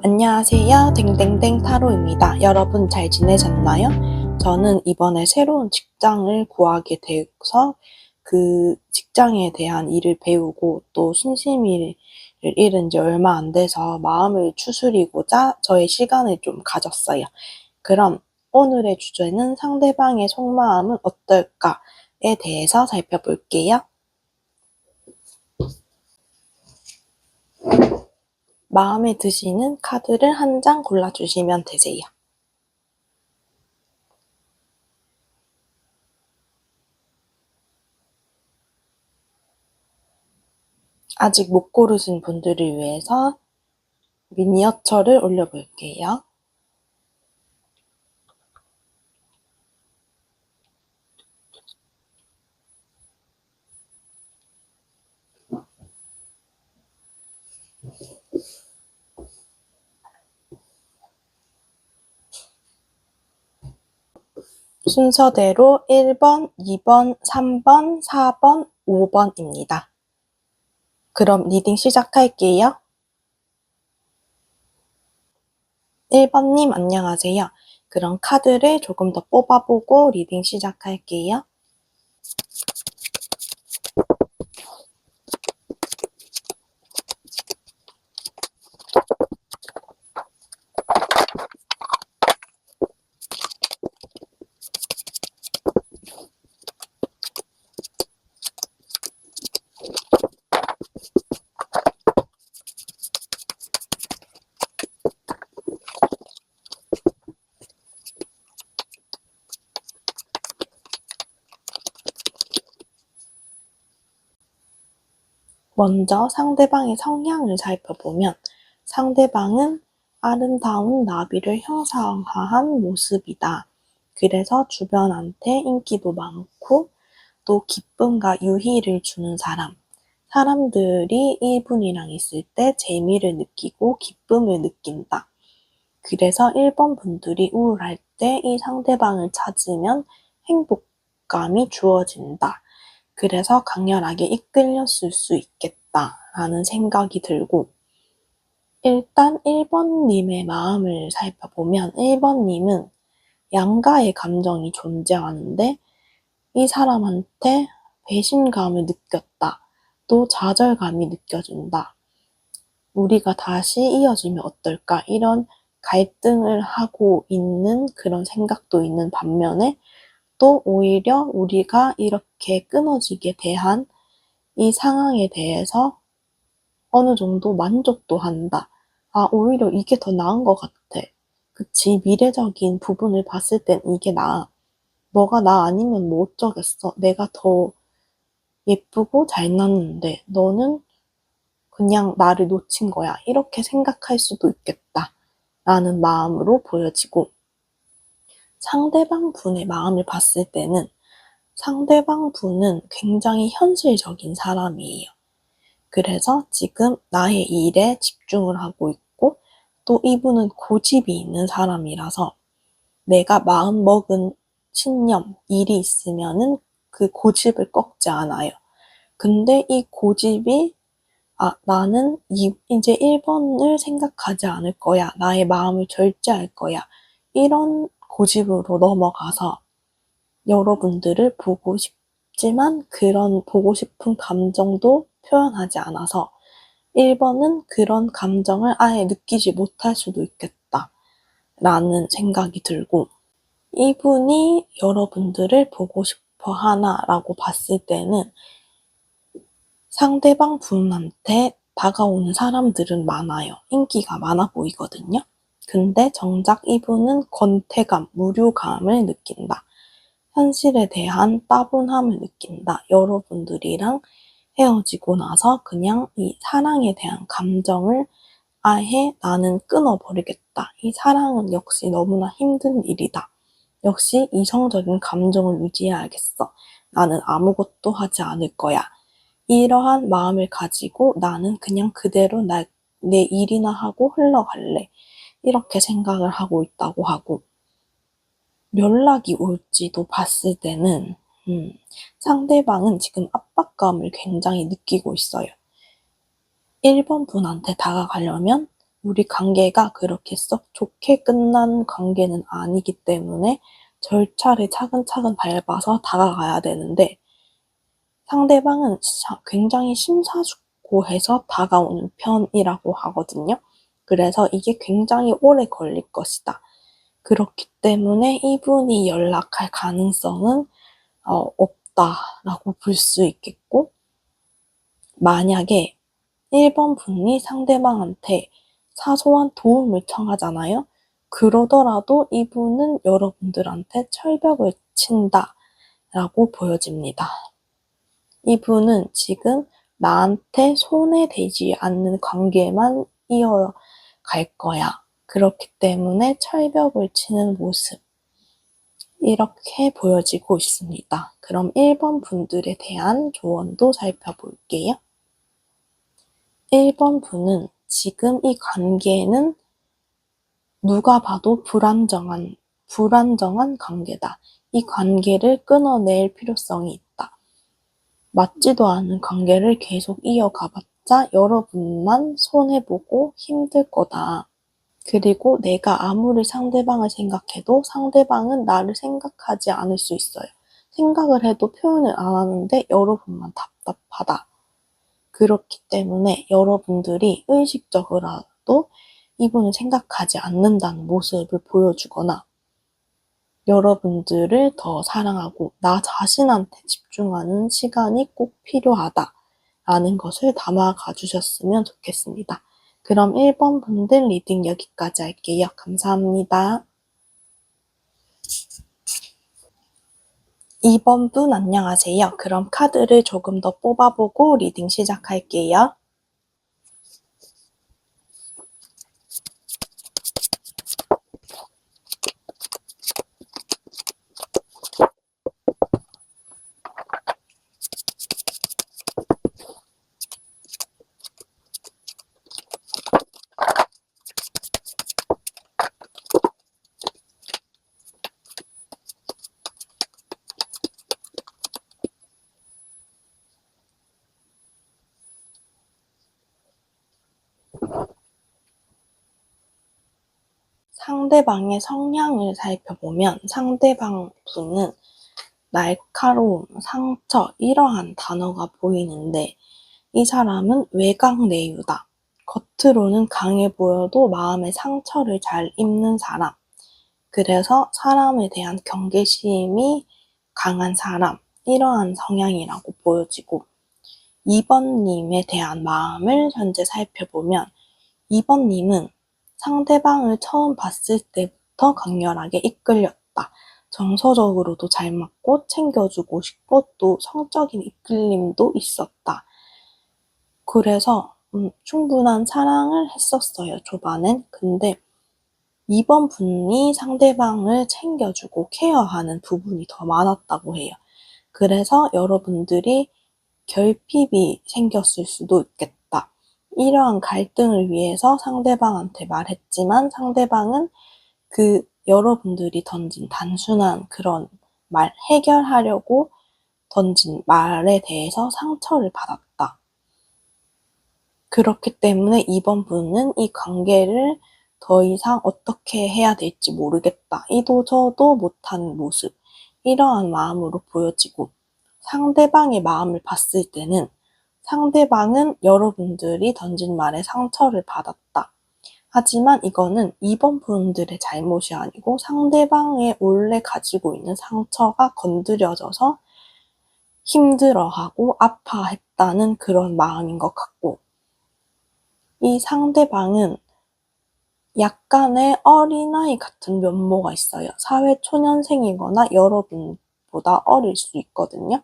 안녕하세요. 댕댕댕 타로입니다. 여러분 잘 지내셨나요? 저는 이번에 새로운 직장을 구하게 돼서 그 직장에 대한 일을 배우고 또 신심이를 잃은 지 얼마 안 돼서 마음을 추스리고자 저의 시간을 좀 가졌어요. 그럼 오늘의 주제는 상대방의 속마음은 어떨까에 대해서 살펴볼게요. 마음에 드시는 카드를 한 장 골라주시면 되세요. 아직 못 고르신 분들을 위해서 미니어처를 올려볼게요. 순서대로 1번, 2번, 3번, 4번, 5번입니다. 그럼 리딩 시작할게요. 1번님 안녕하세요. 그럼 카드를 조금 더 뽑아보고 리딩 시작할게요. 먼저 상대방의 성향을 살펴보면 상대방은 아름다운 나비를 형상화한 모습이다. 그래서 주변한테 인기도 많고 또 기쁨과 유희를 주는 사람. 사람들이 이분이랑 있을 때 재미를 느끼고 기쁨을 느낀다. 그래서 1번 분들이 우울할 때 이 상대방을 찾으면 행복감이 주어진다. 그래서 강렬하게 이끌렸을 수 있겠다라는 생각이 들고, 일단 1번님의 마음을 살펴보면 1번님은 양가의 감정이 존재하는데 이 사람한테 배신감을 느꼈다. 또 좌절감이 느껴진다. 우리가 다시 이어지면 어떨까? 이런 갈등을 하고 있는 그런 생각도 있는 반면에 또 오히려 우리가 이렇게 끊어지게 대한 이 상황에 대해서 어느 정도 만족도 한다. 아, 오히려 이게 더 나은 것 같아. 그치, 미래적인 부분을 봤을 땐 이게 나아. 너가 나 아니면 뭐 어쩌겠어. 내가 더 예쁘고 잘났는데 너는 그냥 나를 놓친 거야. 이렇게 생각할 수도 있겠다. 라는 마음으로 보여지고, 상대방 분의 마음을 봤을 때는 상대방 분은 굉장히 현실적인 사람이에요. 그래서 지금 나의 일에 집중을 하고 있고 또 이분은 고집이 있는 사람이라서 내가 마음먹은 신념, 일이 있으면은 그 고집을 꺾지 않아요. 근데 이 고집이 나는 이제 1번을 생각하지 않을 거야. 나의 마음을 절제할 거야. 이런 고집으로 넘어가서 여러분들을 보고 싶지만 그런 보고 싶은 감정도 표현하지 않아서 1번은 그런 감정을 아예 느끼지 못할 수도 있겠다. 라는 생각이 들고, 이분이 여러분들을 보고 싶어 하나라고 봤을 때는 상대방 분한테 다가오는 사람들은 많아요. 인기가 많아 보이거든요. 근데 정작 이분은 권태감, 무료감을 느낀다. 현실에 대한 따분함을 느낀다. 여러분들이랑 헤어지고 나서 그냥 이 사랑에 대한 감정을 아예 나는 끊어버리겠다. 이 사랑은 역시 너무나 힘든 일이다. 역시 이성적인 감정을 유지해야겠어. 나는 아무것도 하지 않을 거야. 이러한 마음을 가지고 나는 그냥 그대로 내 일이나 하고 흘러갈래. 이렇게 생각을 하고 있다고 하고, 연락이 올지도 봤을 때는 상대방은 지금 압박감을 굉장히 느끼고 있어요. 1번 분한테 다가가려면 우리 관계가 그렇게 썩 좋게 끝난 관계는 아니기 때문에 절차를 차근차근 밟아서 다가가야 되는데 상대방은 굉장히 심사숙고해서 다가오는 편이라고 하거든요. 그래서 이게 굉장히 오래 걸릴 것이다. 그렇기 때문에 이분이 연락할 가능성은 없다라고 볼 수 있겠고, 만약에 1번 분이 상대방한테 사소한 도움을 청하잖아요. 그러더라도 이분은 여러분들한테 철벽을 친다라고 보여집니다. 이분은 지금 나한테 손해되지 않는 관계만 이어갈 거야. 그렇기 때문에 철벽을 치는 모습. 이렇게 보여지고 있습니다. 그럼 1번 분들에 대한 조언도 살펴볼게요. 1번 분은 지금 이 관계는 누가 봐도 불안정한 관계다. 이 관계를 끊어낼 필요성이 있다. 맞지도 않은 관계를 계속 이어가봤자 여러분만 손해보고 힘들 거다. 그리고 내가 아무리 상대방을 생각해도 상대방은 나를 생각하지 않을 수 있어요. 생각을 해도 표현을 안 하는데 여러분만 답답하다. 그렇기 때문에 여러분들이 의식적으로라도 이분을 생각하지 않는다는 모습을 보여주거나 여러분들을 더 사랑하고 나 자신한테 집중하는 시간이 꼭 필요하다라는 것을 담아가 주셨으면 좋겠습니다. 그럼 1번 분들 리딩 여기까지 할게요. 감사합니다. 2번 분 안녕하세요. 그럼 카드를 조금 더 뽑아보고 리딩 시작할게요. 상대방의 성향을 살펴보면 상대방 분은 날카로움, 상처 이러한 단어가 보이는데 이 사람은 외강내유다. 겉으로는 강해 보여도 마음의 상처를 잘 입는 사람. 그래서 사람에 대한 경계심이 강한 사람. 이러한 성향이라고 보여지고 2번님에 대한 마음을 현재 살펴보면 2번님은 상대방을 처음 봤을 때부터 강렬하게 이끌렸다. 정서적으로도 잘 맞고 챙겨주고 싶고 또 성적인 이끌림도 있었다. 그래서 충분한 사랑을 했었어요, 초반엔. 근데 2번 분이 상대방을 챙겨주고 케어하는 부분이 더 많았다고 해요. 그래서 여러분들이 결핍이 생겼을 수도 있겠다. 이러한 갈등을 위해서 상대방한테 말했지만 상대방은 여러분들이 던진 단순한 그런 말, 해결하려고 던진 말에 대해서 상처를 받았다. 그렇기 때문에 이번 분은 이 관계를 더 이상 어떻게 해야 될지 모르겠다. 이도 저도 못하는 모습. 이러한 마음으로 보여지고 상대방의 마음을 봤을 때는 상대방은 여러분들이 던진 말에 상처를 받았다. 하지만 이거는 2번 분들의 잘못이 아니고 상대방의 원래 가지고 있는 상처가 건드려져서 힘들어하고 아파했다는 그런 마음인 것 같고 이 상대방은 약간의 어린아이 같은 면모가 있어요. 사회초년생이거나 여러분보다 어릴 수 있거든요.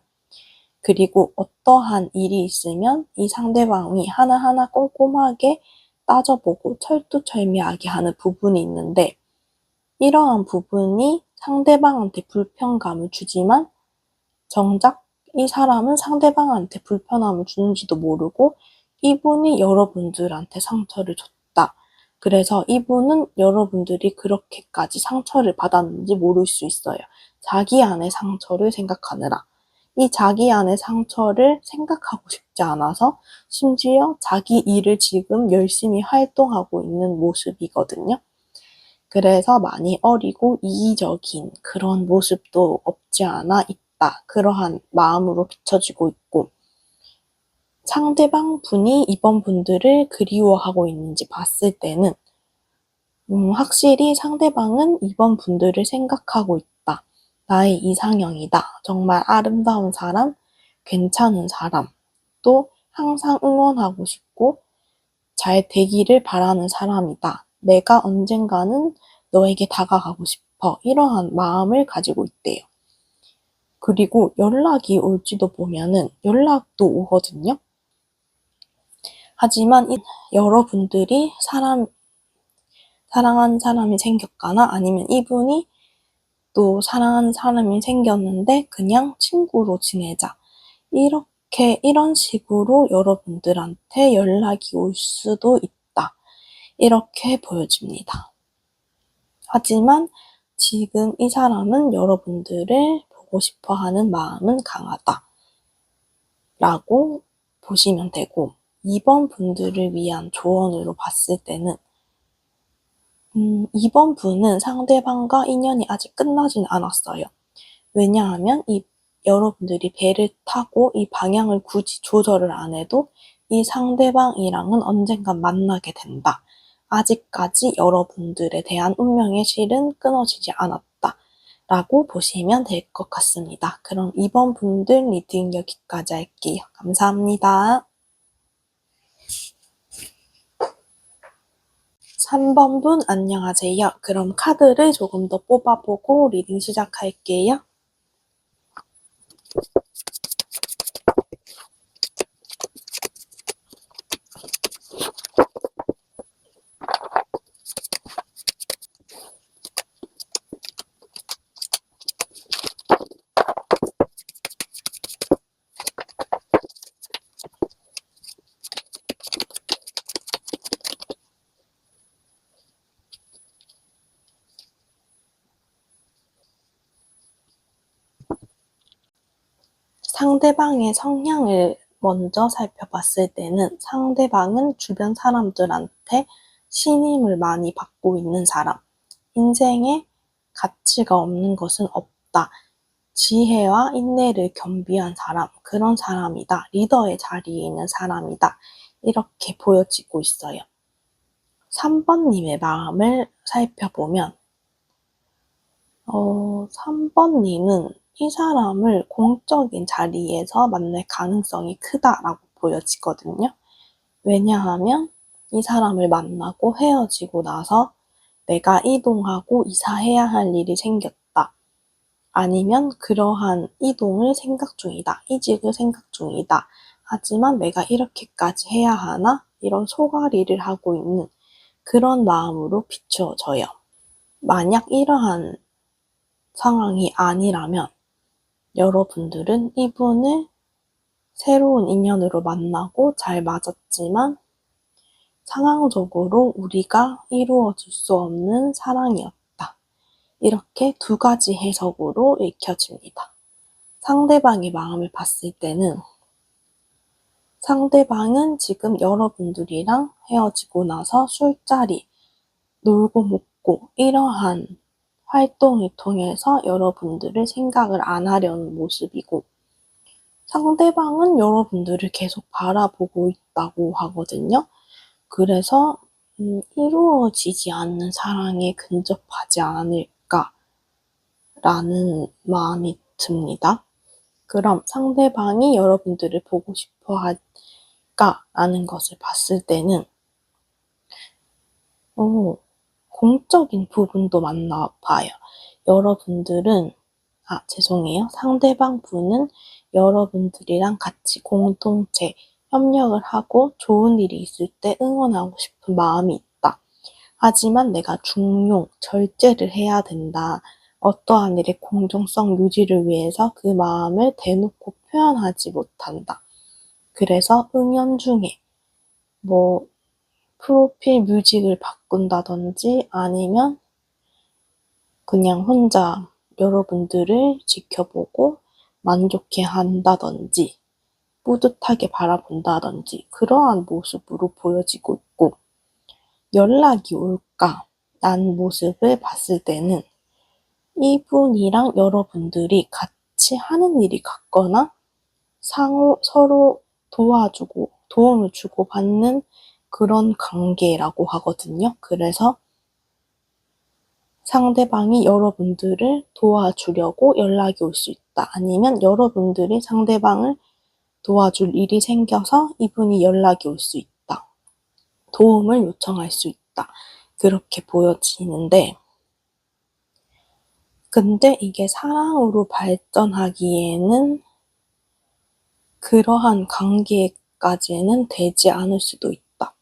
그리고 어떠한 일이 있으면 이 상대방이 하나하나 꼼꼼하게 따져보고 철두철미하게 하는 부분이 있는데 이러한 부분이 상대방한테 불편감을 주지만 정작 이 사람은 상대방한테 불편함을 주는지도 모르고 이분이 여러분들한테 상처를 줬다. 그래서 이분은 여러분들이 그렇게까지 상처를 받았는지 모를 수 있어요. 자기 안의 상처를 생각하느라. 이 자기 안의 상처를 생각하고 싶지 않아서 심지어 자기 일을 지금 열심히 활동하고 있는 모습이거든요. 그래서 많이 어리고 이기적인 그런 모습도 없지 않아 있다. 그러한 마음으로 비춰지고 있고, 상대방 분이 이번 분들을 그리워하고 있는지 봤을 때는 확실히 상대방은 이번 분들을 생각하고 있다. 나의 이상형이다. 정말 아름다운 사람, 괜찮은 사람, 또 항상 응원하고 싶고 잘 되기를 바라는 사람이다. 내가 언젠가는 너에게 다가가고 싶어. 이러한 마음을 가지고 있대요. 그리고 연락이 올지도 보면은 연락도 오거든요. 하지만 여러분들이 사랑하는 사람이 생겼거나 아니면 이분이 또 사랑하는 사람이 생겼는데 그냥 친구로 지내자. 이런 식으로 여러분들한테 연락이 올 수도 있다. 이렇게 보여집니다. 하지만 지금 이 사람은 여러분들을 보고 싶어 하는 마음은 강하다. 라고 보시면 되고, 이번 분들을 위한 조언으로 봤을 때는 이번 분은 상대방과 인연이 아직 끝나진 않았어요. 왜냐하면 여러분들이 배를 타고 이 방향을 굳이 조절을 안 해도 이 상대방이랑은 언젠간 만나게 된다. 아직까지 여러분들에 대한 운명의 실은 끊어지지 않았다. 라고 보시면 될 것 같습니다. 그럼 이번 분들 리딩 여기까지 할게요. 감사합니다. 3번 분 안녕하세요. 그럼 카드를 조금 더 뽑아보고 리딩 시작할게요. 상대방의 성향을 먼저 살펴봤을 때는 상대방은 주변 사람들한테 신임을 많이 받고 있는 사람, 인생에 가치가 없는 것은 없다. 지혜와 인내를 겸비한 사람, 그런 사람이다. 리더의 자리에 있는 사람이다. 이렇게 보여지고 있어요. 3번님의 마음을 살펴보면 3번님은 이 사람을 공적인 자리에서 만날 가능성이 크다라고 보여지거든요. 왜냐하면 이 사람을 만나고 헤어지고 나서 내가 이동하고 이사해야 할 일이 생겼다. 아니면 그러한 이동을 생각 중이다. 이직을 생각 중이다. 하지만 내가 이렇게까지 해야 하나? 이런 소가리를 하고 있는 그런 마음으로 비춰져요. 만약 이러한 상황이 아니라면 여러분들은 이분을 새로운 인연으로 만나고 잘 맞았지만 상황적으로 우리가 이루어질 수 없는 사랑이었다. 이렇게 두 가지 해석으로 읽혀집니다. 상대방의 마음을 봤을 때는 상대방은 지금 여러분들이랑 헤어지고 나서 술자리, 놀고 먹고 이러한 활동을 통해서 여러분들을 생각을 안 하려는 모습이고, 상대방은 여러분들을 계속 바라보고 있다고 하거든요. 그래서 이루어지지 않는 사랑에 근접하지 않을까라는 마음이 듭니다. 그럼 상대방이 여러분들을 보고 싶어 할까라는 것을 봤을 때는 공적인 부분도 맞나 봐요. 여러분들은 죄송해요. 상대방 분은 여러분들이랑 같이 공동체 협력을 하고 좋은 일이 있을 때 응원하고 싶은 마음이 있다. 하지만 내가 중용, 절제를 해야 된다. 어떠한 일의 공정성 유지를 위해서 그 마음을 대놓고 표현하지 못한다. 그래서 은연중에 프로필 뮤직을 바꾼다든지 아니면 그냥 혼자 여러분들을 지켜보고 만족해 한다든지 뿌듯하게 바라본다든지 그러한 모습으로 보여지고 있고, 연락이 올까 난 모습을 봤을 때는 이분이랑 여러분들이 같이 하는 일이 같거나 서로 도와주고 도움을 주고받는 그런 관계라고 하거든요. 그래서 상대방이 여러분들을 도와주려고 연락이 올 수 있다. 아니면 여러분들이 상대방을 도와줄 일이 생겨서 이분이 연락이 올 수 있다. 도움을 요청할 수 있다. 그렇게 보여지는데, 근데 이게 사랑으로 발전하기에는 그러한 관계까지는 되지 않을 수도 있다.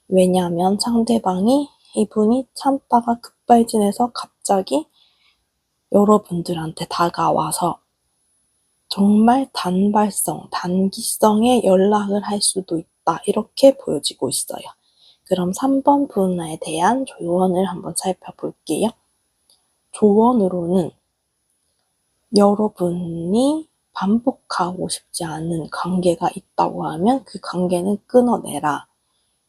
왜냐하면 상대방이 이분이 참다가 급발진해서 갑자기 여러분들한테 다가와서 정말 단기성의 연락을 할 수도 있다. 이렇게 보여지고 있어요. 그럼 3번 분에 대한 조언을 한번 살펴볼게요. 조언으로는 여러분이 반복하고 싶지 않은 관계가 있다고 하면 그 관계는 끊어내라.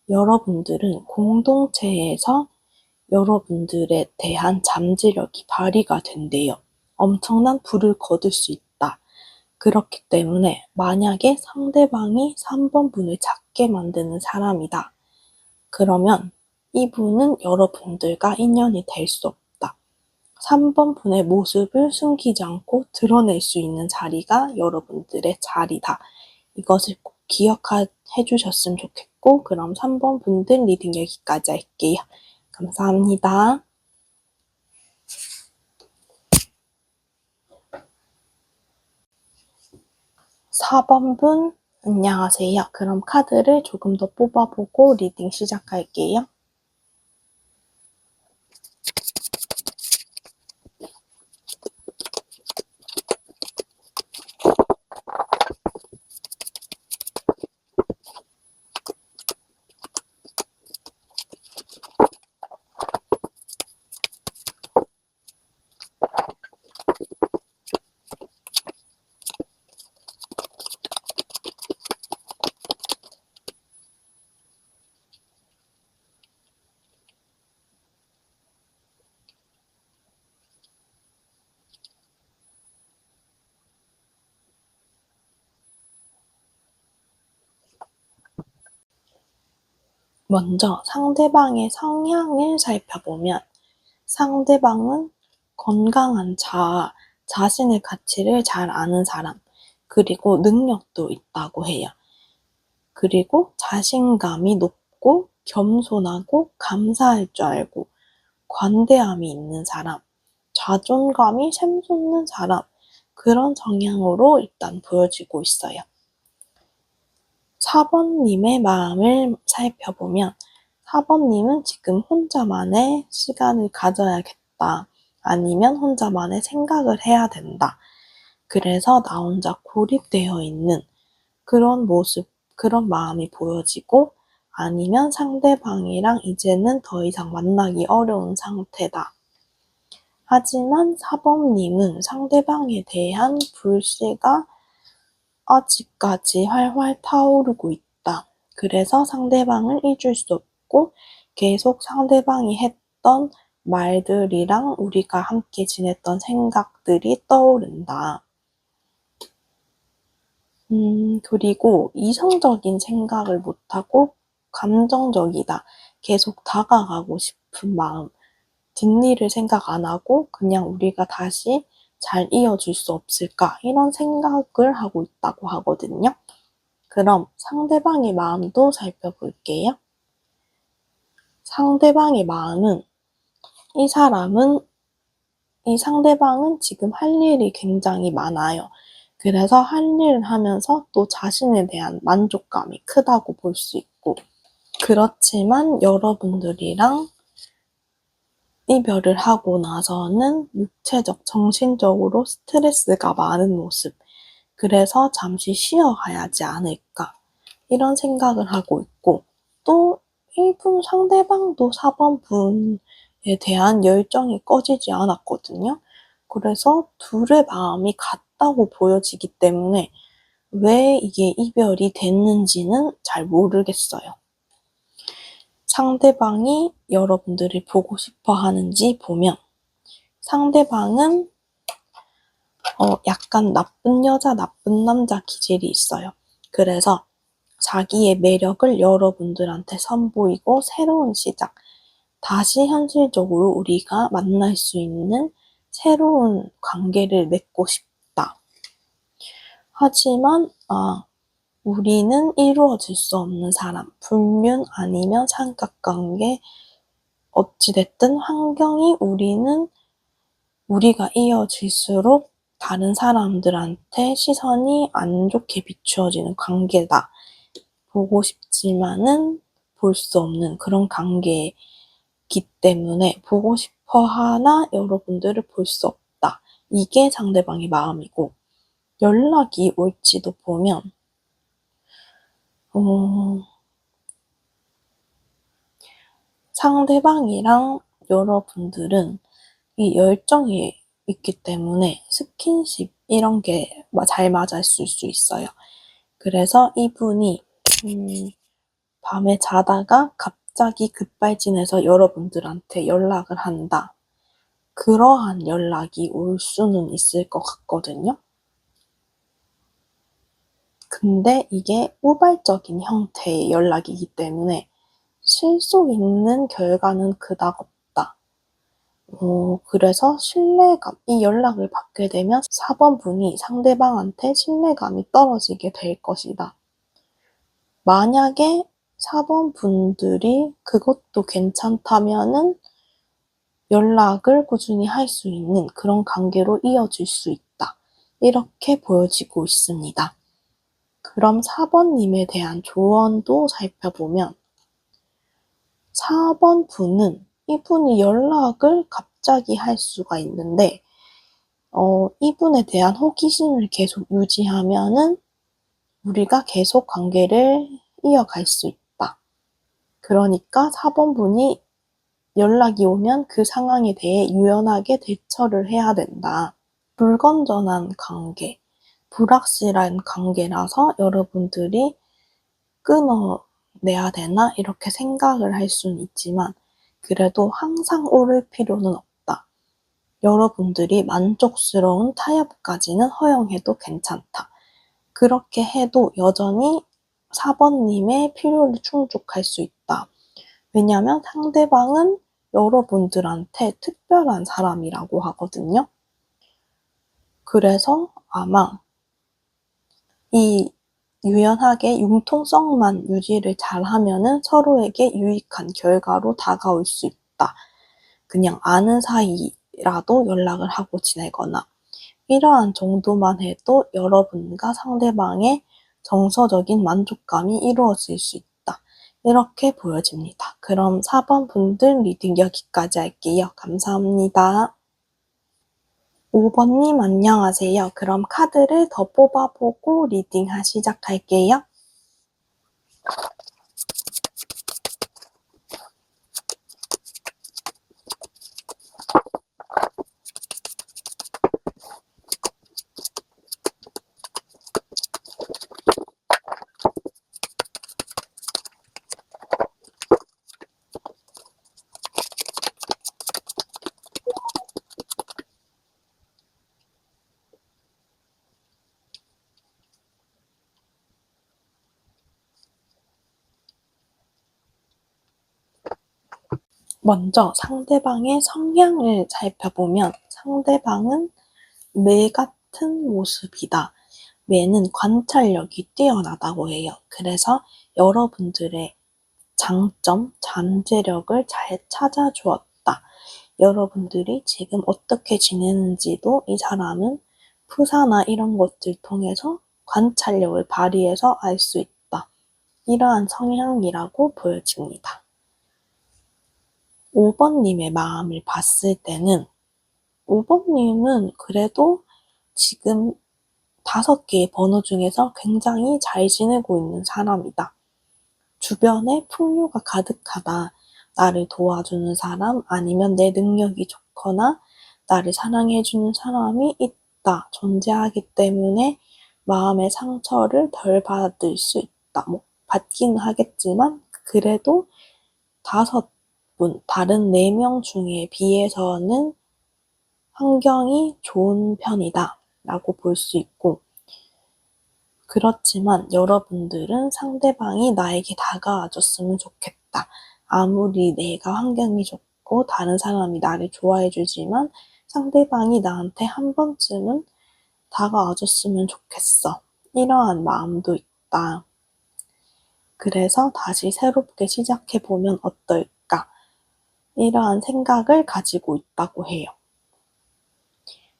여러분들은 공동체에서 여러분들에 대한 잠재력이 발휘가 된대요. 엄청난 불을 거둘 수 있다. 그렇기 때문에 만약에 상대방이 3번 분을 찾게 만드는 사람이다. 그러면 이분은 여러분들과 인연이 될 수 없다. 3번 분의 모습을 숨기지 않고 드러낼 수 있는 자리가 여러분들의 자리다. 이것을 꼭 기억해 주셨으면 좋겠고, 그럼 3번 분들 리딩 여기까지 할게요. 감사합니다. 4번 분, 안녕하세요. 그럼 카드를 조금 더 뽑아보고 리딩 시작할게요. 먼저 상대방의 성향을 살펴보면 상대방은 건강한 자신의 가치를 잘 아는 사람, 그리고 능력도 있다고 해요. 그리고 자신감이 높고 겸손하고 감사할 줄 알고 관대함이 있는 사람, 자존감이 샘솟는 사람, 그런 성향으로 일단 보여지고 있어요. 4번님의 마음을 살펴보면 4번님은 지금 혼자만의 시간을 가져야겠다. 아니면 혼자만의 생각을 해야 된다. 그래서 나 혼자 고립되어 있는 그런 모습, 그런 마음이 보여지고, 아니면 상대방이랑 이제는 더 이상 만나기 어려운 상태다. 하지만 4번님은 상대방에 대한 불씨가 아직까지 활활 타오르고 있다. 그래서 상대방을 잊을 수 없고 계속 상대방이 했던 말들이랑 우리가 함께 지냈던 생각들이 떠오른다. 그리고 이성적인 생각을 못하고 감정적이다. 계속 다가가고 싶은 마음. 뒷일을 생각 안 하고 그냥 우리가 다시 잘 이어질 수 없을까? 이런 생각을 하고 있다고 하거든요. 그럼 상대방의 마음도 살펴볼게요. 상대방의 마음은 이 상대방은 지금 할 일이 굉장히 많아요. 그래서 할 일을 하면서 또 자신에 대한 만족감이 크다고 볼 수 있고, 그렇지만 여러분들이랑 이별을 하고 나서는 육체적, 정신적으로 스트레스가 많은 모습, 그래서 잠시 쉬어가야지 않을까, 이런 생각을 하고 있고, 또 이분 상대방도 4번 분에 대한 열정이 꺼지지 않았거든요. 그래서 둘의 마음이 같다고 보여지기 때문에 왜 이게 이별이 됐는지는 잘 모르겠어요. 상대방이 여러분들을 보고 싶어 하는지 보면 상대방은 약간 나쁜 여자, 나쁜 남자 기질이 있어요. 그래서 자기의 매력을 여러분들한테 선보이고 새로운 시작, 다시 현실적으로 우리가 만날 수 있는 새로운 관계를 맺고 싶다. 하지만 우리는 이루어질 수 없는 사람, 불륜 아니면 삼각관계, 어찌됐든 환경이 우리가 이어질수록 다른 사람들한테 시선이 안 좋게 비추어지는 관계다. 보고 싶지만은 볼 수 없는 그런 관계이기 때문에 보고 싶어 하나 여러분들을 볼 수 없다. 이게 상대방의 마음이고, 연락이 올지도 보면 상대방이랑 여러분들은 이 열정이 있기 때문에 스킨십 이런 게 잘 맞았을 수 있어요. 그래서 이분이 밤에 자다가 갑자기 급발진해서 여러분들한테 연락을 한다. 그러한 연락이 올 수는 있을 것 같거든요. 근데 이게 우발적인 형태의 연락이기 때문에 실속 있는 결과는 그닥 없다. 그래서 신뢰감, 이 연락을 받게 되면 4번 분이 상대방한테 신뢰감이 떨어지게 될 것이다. 만약에 4번 분들이 그것도 괜찮다면은 연락을 꾸준히 할 수 있는 그런 관계로 이어질 수 있다. 이렇게 보여지고 있습니다. 그럼 4번님에 대한 조언도 살펴보면 4번 분은 이분이 연락을 갑자기 할 수가 있는데 이분에 대한 호기심을 계속 유지하면은 우리가 계속 관계를 이어갈 수 있다. 그러니까 4번 분이 연락이 오면 그 상황에 대해 유연하게 대처를 해야 된다. 불건전한 관계, 불확실한 관계라서 여러분들이 끊어내야 되나 이렇게 생각을 할 수는 있지만 그래도 항상 오를 필요는 없다. 여러분들이 만족스러운 타협까지는 허용해도 괜찮다. 그렇게 해도 여전히 4번님의 필요를 충족할 수 있다. 왜냐하면 상대방은 여러분들한테 특별한 사람이라고 하거든요. 그래서 아마 이 유연하게 융통성만 유지를 잘하면은 서로에게 유익한 결과로 다가올 수 있다. 그냥 아는 사이라도 연락을 하고 지내거나 이러한 정도만 해도 여러분과 상대방의 정서적인 만족감이 이루어질 수 있다. 이렇게 보여집니다. 그럼 4번 분들 리딩 여기까지 할게요. 감사합니다. 5번님 안녕하세요. 그럼 카드를 더 뽑아보고 리딩 시작할게요. 먼저 상대방의 성향을 살펴보면 상대방은 매 같은 모습이다. 매는 관찰력이 뛰어나다고 해요. 그래서 여러분들의 장점, 잠재력을 잘 찾아주었다. 여러분들이 지금 어떻게 지내는지도 이 사람은 프사나 이런 것들 통해서 관찰력을 발휘해서 알 수 있다. 이러한 성향이라고 보여집니다. 5번님의 마음을 봤을 때는 5번님은 그래도 지금 5개의 번호 중에서 굉장히 잘 지내고 있는 사람이다. 주변에 풍요가 가득하다. 나를 도와주는 사람, 아니면 내 능력이 좋거나 나를 사랑해주는 사람이 있다, 존재하기 때문에 마음의 상처를 덜 받을 수 있다. 받기는 하겠지만 그래도 5분, 다른 4명 중에 비해서는 환경이 좋은 편이다 라고 볼 수 있고, 그렇지만 여러분들은 상대방이 나에게 다가와줬으면 좋겠다. 아무리 내가 환경이 좋고 다른 사람이 나를 좋아해주지만 상대방이 나한테 한 번쯤은 다가와줬으면 좋겠어. 이러한 마음도 있다. 그래서 다시 새롭게 시작해보면 어떨까? 이러한 생각을 가지고 있다고 해요.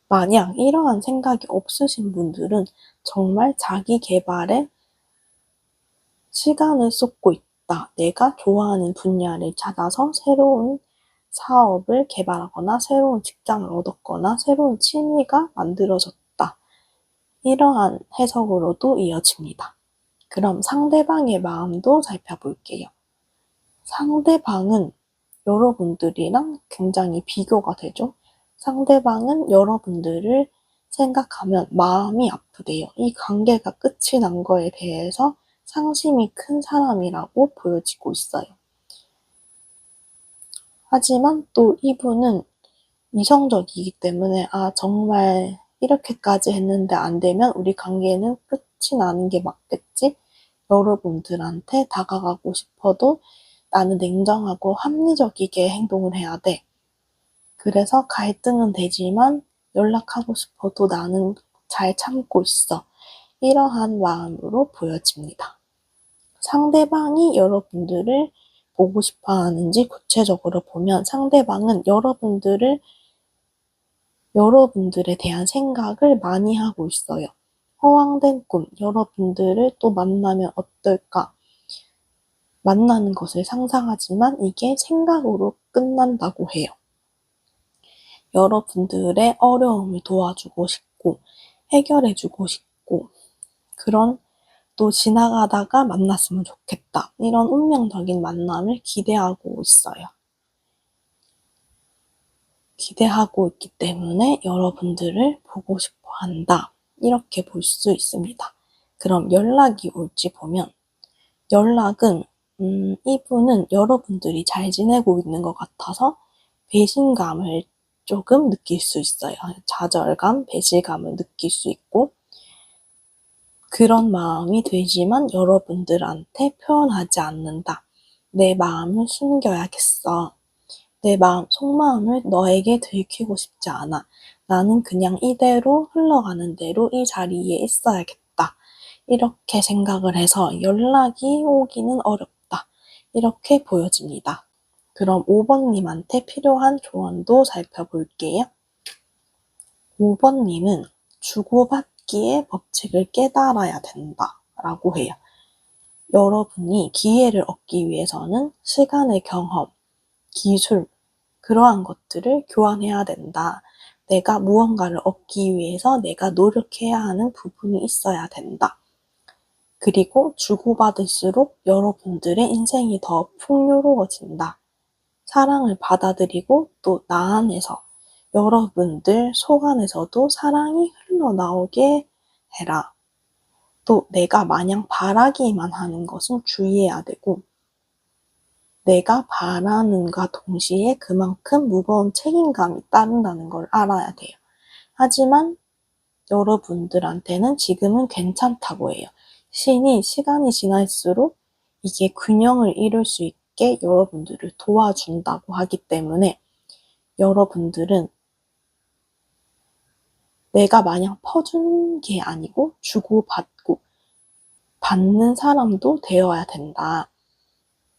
만약 이러한 생각이 없으신 분들은 정말 자기 개발에 시간을 쏟고 있다. 내가 좋아하는 분야를 찾아서 새로운 사업을 개발하거나 새로운 직장을 얻었거나 새로운 취미가 만들어졌다. 이러한 해석으로도 이어집니다. 그럼 상대방의 마음도 살펴볼게요. 상대방은 여러분들이랑 굉장히 비교가 되죠. 상대방은 여러분들을 생각하면 마음이 아프대요. 이 관계가 끝이 난 거에 대해서 상심이 큰 사람이라고 보여지고 있어요. 하지만 또 이분은 이성적이기 때문에 정말 이렇게까지 했는데 안 되면 우리 관계는 끝이 나는 게 맞겠지? 여러분들한테 다가가고 싶어도 나는 냉정하고 합리적이게 행동을 해야 돼. 그래서 갈등은 되지만 연락하고 싶어도 나는 잘 참고 있어. 이러한 마음으로 보여집니다. 상대방이 여러분들을 보고 싶어 하는지 구체적으로 보면 상대방은 여러분들에 대한 생각을 많이 하고 있어요. 허황된 꿈, 여러분들을 또 만나면 어떨까? 만나는 것을 상상하지만 이게 생각으로 끝난다고 해요. 여러분들의 어려움을 도와주고 싶고 해결해주고 싶고 그런 또 지나가다가 만났으면 좋겠다. 이런 운명적인 만남을 기대하고 있어요. 기대하고 있기 때문에 여러분들을 보고 싶어 한다. 이렇게 볼 수 있습니다. 그럼 연락이 올지 보면 연락은 이분은 여러분들이 잘 지내고 있는 것 같아서 배신감을 조금 느낄 수 있어요. 좌절감, 배신감을 느낄 수 있고 그런 마음이 들지만 여러분들한테 표현하지 않는다. 내 마음을 숨겨야겠어. 내 마음, 속마음을 너에게 들키고 싶지 않아. 나는 그냥 이대로 흘러가는 대로 이 자리에 있어야겠다. 이렇게 생각을 해서 연락이 오기는 어렵다. 이렇게 보여집니다. 그럼 5번님한테 필요한 조언도 살펴볼게요. 5번님은 주고받기의 법칙을 깨달아야 된다 라고 해요. 여러분이 기회를 얻기 위해서는 시간의 경험, 기술, 그러한 것들을 교환해야 된다. 내가 무언가를 얻기 위해서 내가 노력해야 하는 부분이 있어야 된다. 그리고 주고받을수록 여러분들의 인생이 더 풍요로워진다. 사랑을 받아들이고 또 나 안에서 여러분들 속 안에서도 사랑이 흘러나오게 해라. 또 내가 마냥 바라기만 하는 것은 주의해야 되고 내가 바라는가 동시에 그만큼 무거운 책임감이 따른다는 걸 알아야 돼요. 하지만 여러분들한테는 지금은 괜찮다고 해요. 신이 시간이 지날수록 이게 균형을 이룰 수 있게 여러분들을 도와준다고 하기 때문에 여러분들은 내가 마냥 퍼준 게 아니고 주고받고 받는 사람도 되어야 된다.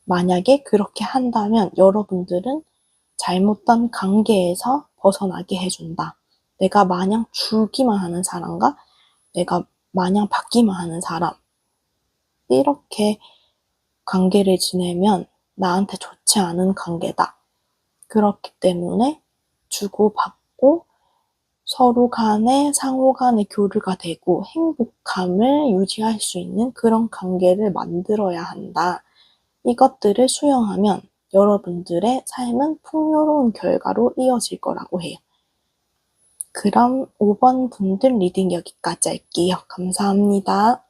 만약에 그렇게 한다면 여러분들은 잘못된 관계에서 벗어나게 해준다. 내가 마냥 주기만 하는 사람과 내가 마냥 받기만 하는 사람. 이렇게 관계를 지내면 나한테 좋지 않은 관계다. 그렇기 때문에 주고받고 서로 간에 상호 간의 교류가 되고 행복감을 유지할 수 있는 그런 관계를 만들어야 한다. 이것들을 수용하면 여러분들의 삶은 풍요로운 결과로 이어질 거라고 해요. 그럼 5번 분들 리딩 여기까지 할게요. 감사합니다.